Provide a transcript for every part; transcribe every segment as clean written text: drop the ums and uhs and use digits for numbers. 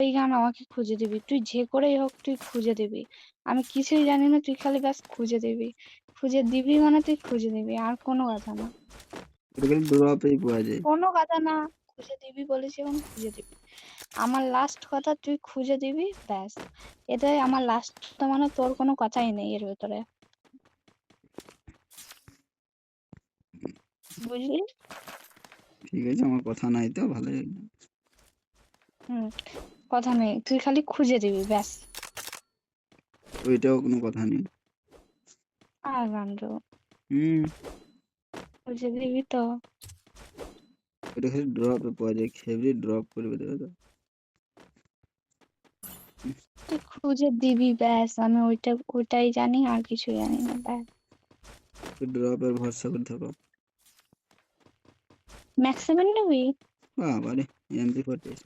এই গান আমাকে খুঁজে দিবি, তুই যে করেই হোক তুই খুঁজে দিবি। আমি কিছুই জানি না, তুই খালি ব্যাস খুঁজে দিবি। খুঁজে দিবি মানে তুই খুঁজে দিবি, আর কোনো কথা না। এটা খালি ড্রপেই পাওয়া যায়। কোনো কথা না, খুঁজে দিবি বলেছি এখন খুঁজে দিবি। আমার লাস্ট কথা তুই খুঁজে দিবি ব্যাস। এটাই আমার লাস্ট কথা, মানে তোর কোনো কথাই নেই এর ভেতরে, বুঝলি? ঠিক আছে, আমার কথা নাই তো ভালোই। হুম, কথা নেই, তুই খালি খুঁজে দিবি ব্যাস। ওইটাও কোনো কথা নেই। আর গান্ডু, হুম, খুঁজে দিবি তো? ওটা খালি ড্রপে পাওয়া যায়, খেবড়ি ড্রপ করবে দেবে তো। তুই খুঁজে দিবি ব্যাস, আমি ওইটাই জানি, আর কিছু জানি না ব্যাস। ড্রপের ভরসা করে থাকো। ম্যাক্সিমাম নিবি? বাবারে, MP40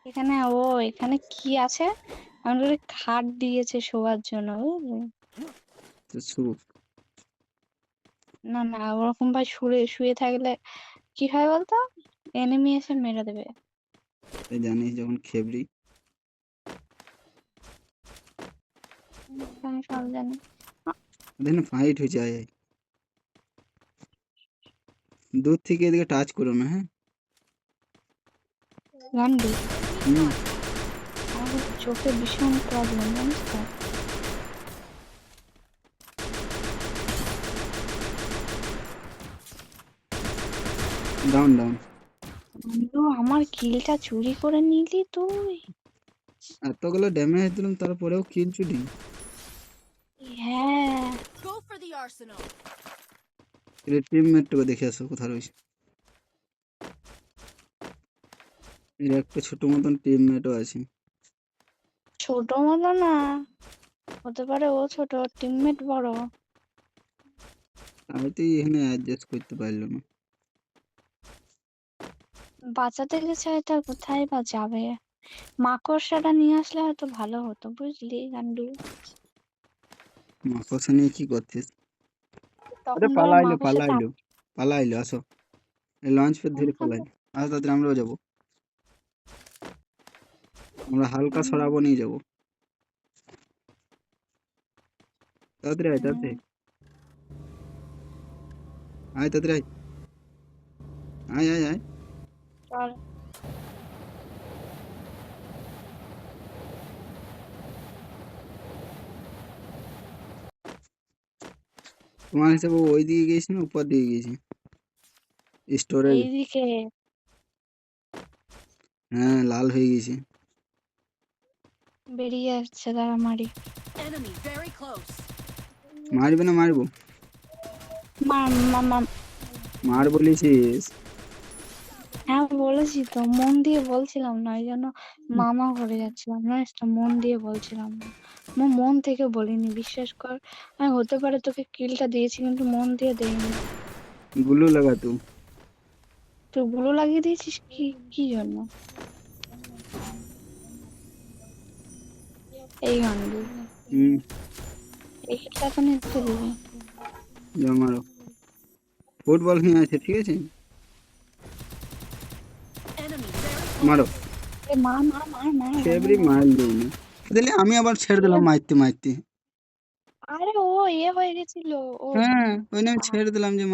এখানে এখানে কি আছে? আমাদের খাট দিয়েছে শোয়ার জন্য, বুঝলি? তো সুখ। না না, ওরকম ভাই শুয়ে থাকলে কি হয় বলতো? এনিমি এসে মেরে দেবে। তাই জানিস যখন খেবড়ি আমি সব জানি। দেখুন ফাইট হয়ে যায়। দূর থেকে এদিকে টাচ করো না, হ্যাঁ? গান্ডু, হুম, আমাদের চোখে ভীষণ প্রবলেম, জানিস তো? Down down. গান্ডু, আমার কিলটা চুরি করে নিলি তুই? এতগুলো ড্যামেজ দিলাম তারপরেও কিল চুরি। হ্যাঁ। Go for the arsenal. এর টিমমেটটাকে দেখে আসো কোথায় রয়েছে। এর একটা ছোট মতন টিমমেটও আছে। ছোট মতো না, হতে পারে ও ছোট, টিমমেট বড়। হয়তো এখানে অ্যাডজাস্ট করতে পারলো না। বাঁচাতে গেছে হয়তো, আর কোথায় বা যাবে? মাকড়সাটা নিয়ে আসলে হয়তো ভালো হতো, বুঝলি গান্ডু? মাকড়সা নিয়ে কি করছিস? আরে তখন ধর পালাইলো মাকড়সাটা পালাইলো পালাইলো, আসো। এই লঞ্চ প্যাড ধরে কোনখানে? পালাইলো। আসো তাড়াতাড়ি আমরাও যাবো। আমরা হালকা সরাবো নিয়ে যাবো। তাড়াতাড়ি আয় তাড়াতাড়ি। আয় তাড়াতাড়ি আয়। আয় আয় আয়। চল। তোমার হিসাবে ওই দিকে গেছি না উপর দিকে গেছি? স্টোরেজ। এইদিকে হ্যাঁ, লাল হয়ে গেছে। বেরিয়ে আসছে, দাঁড়া মারি। Enemy very close. মারবে না মারবো? মার। মার বলেছিস? হ্যাঁ বলেছি তো, মন দিয়ে বলছিলাম না, ওই জন্য মামা করে যাচ্ছিলাম, জানিস তো? মন দিয়ে বলছিলাম না, মন থেকে বলিনি, বিশ্বাস কর। আমি হতে পারে তোকে কিলটা দিয়েছি, কিন্তু মন দিয়ে দেইনি। গুলো লাগা তু। তুই গুলো লাগিয়ে দিয়েছিস কি কি জন্য? এই গান্ডু, হুম, এই কিলটা তো নিতে দিবি। যাও মারো। ফুটবল হয়ে আছে, ঠিক আছে? Enemy very মারো। close. মার খেবড়ি মাইল দেই না। দিলে আমি আবার ছেড়ে দিলাম মারতে মারতে। আরে ও হয়ে গেছিল। ও হ্যাঁ, ওই আমি ছেড়ে দিলাম যে